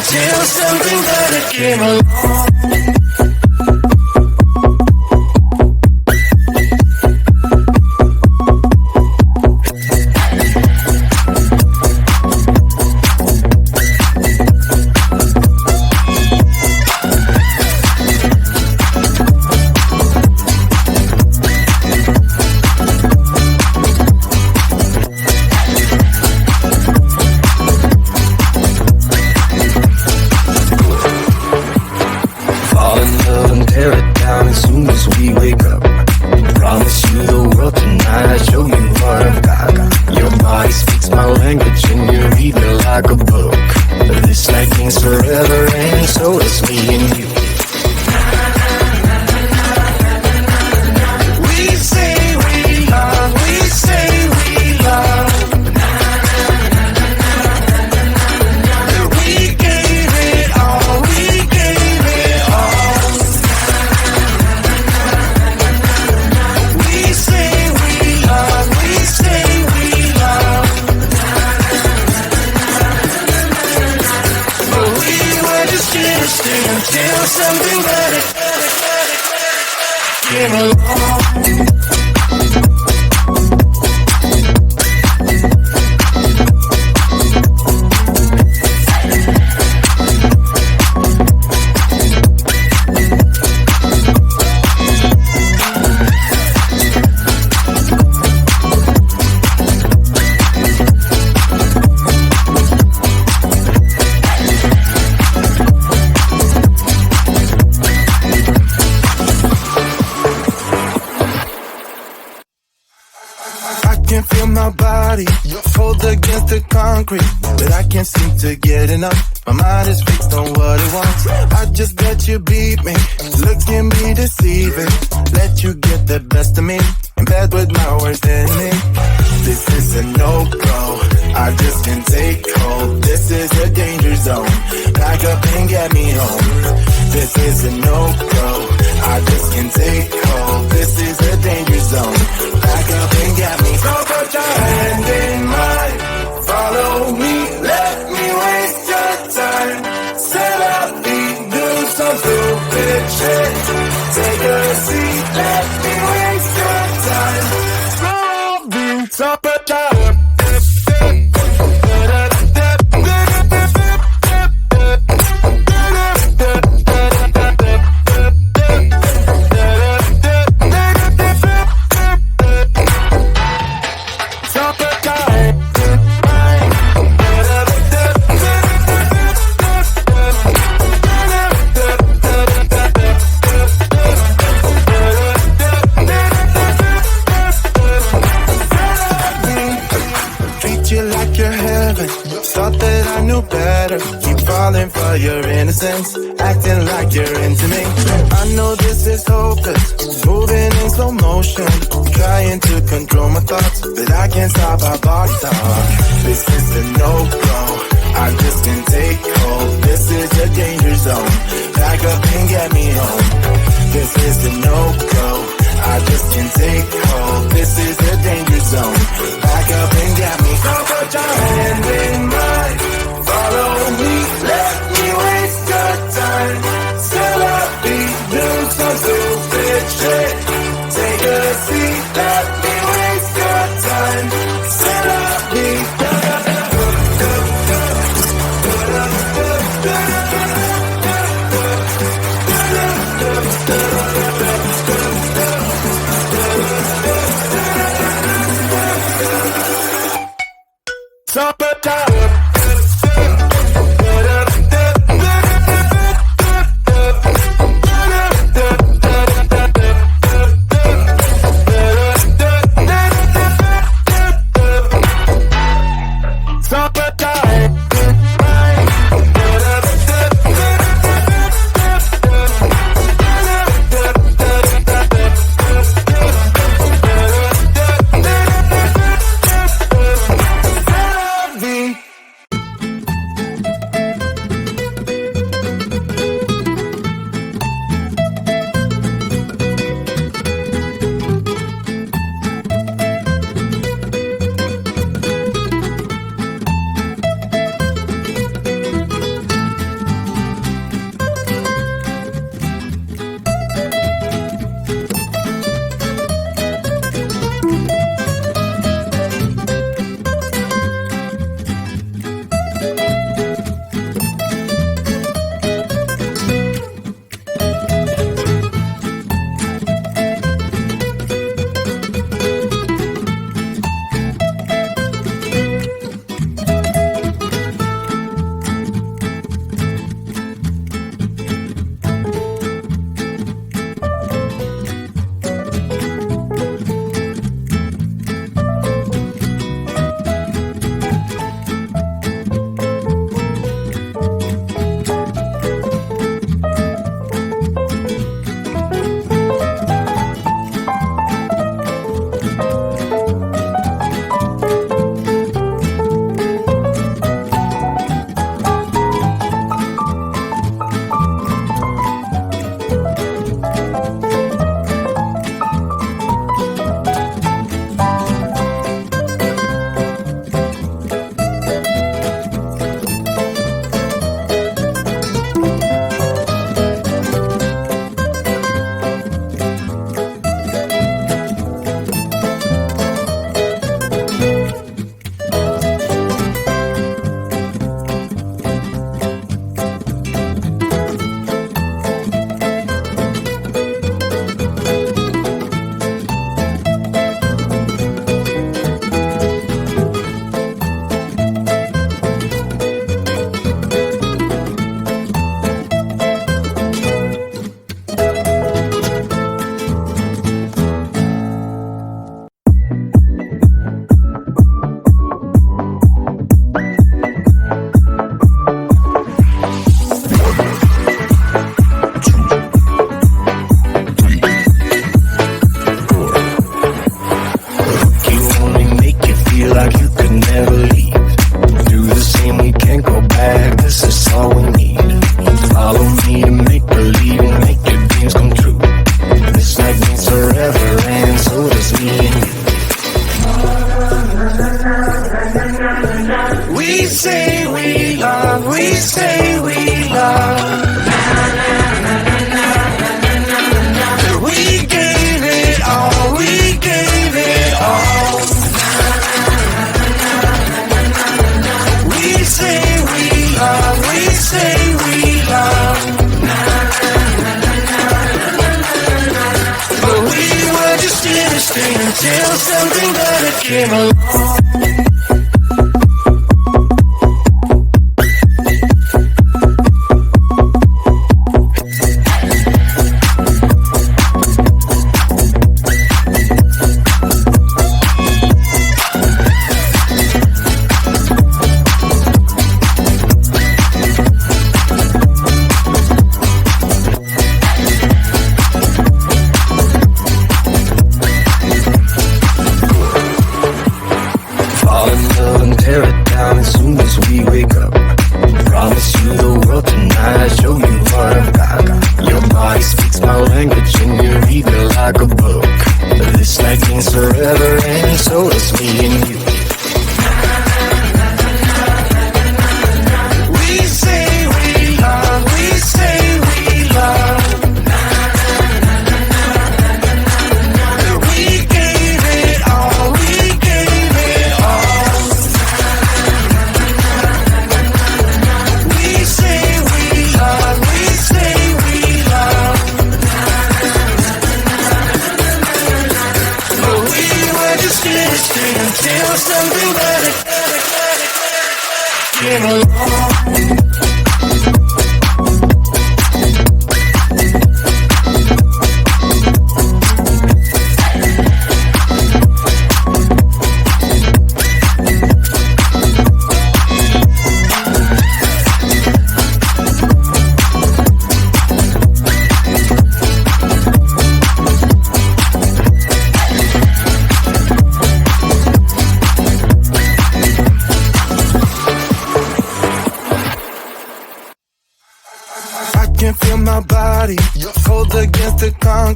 until something better came along. Until something better came along. Hold against the concrete, but I can't seem to get enough. My mind is fixed on what it wants. I just let you beat me, look at me deceiving. Let you get the best of me, in bed with my worst enemy. This is a no-go, I just can't take hold. This is a danger zone, back up and get me home. This is a no-go, I just can't take hold. This is a danger zone, back up and get me. So put your hand in mine, follow me, let me waste your time. Set up, do some stupid shit. Take a seat, let me waste your time. So put your for your innocence, acting like you're into me. I know this is hopeless, moving in slow motion, trying to control my thoughts, but I can't stop our body talk. This is a no-go, I just can't take hold. This is a danger zone, back up and get me home. This is a no-go, I just can't take hold. This is a danger zone, back up and get me. So put your hand in mine, follow me, let me waste your time. Still up, do some stupid shit. Take a seat, let me waste your time. Still up, Top it down. to stay until something better came along.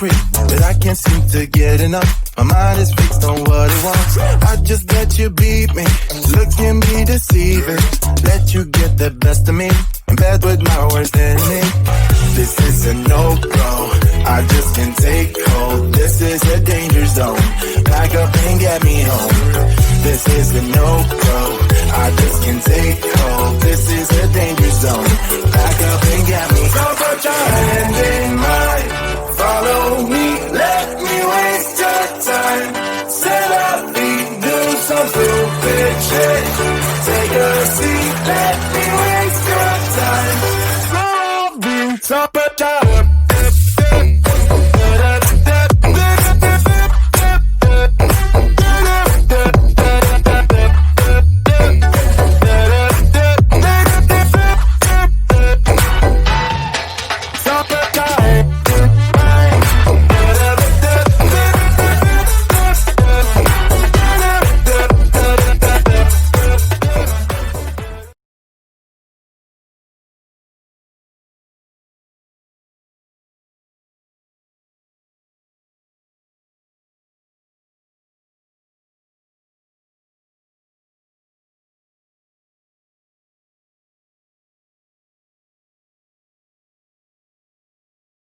But I can't seem to get enough. My mind is fixed on what it wants. I just let you beat me. Look can be deceiving. Let you get the best of me. In bed with my worst enemy. This is a no-go. I just can't take hold. This is a danger zone. Back up and get me home. This is a no-go. I just can't take hold. This is a danger zone. Back up and get me home. So put your hand in mine. Follow me, let me waste your time. Set up feet, do some stupid shit. Take a seat, let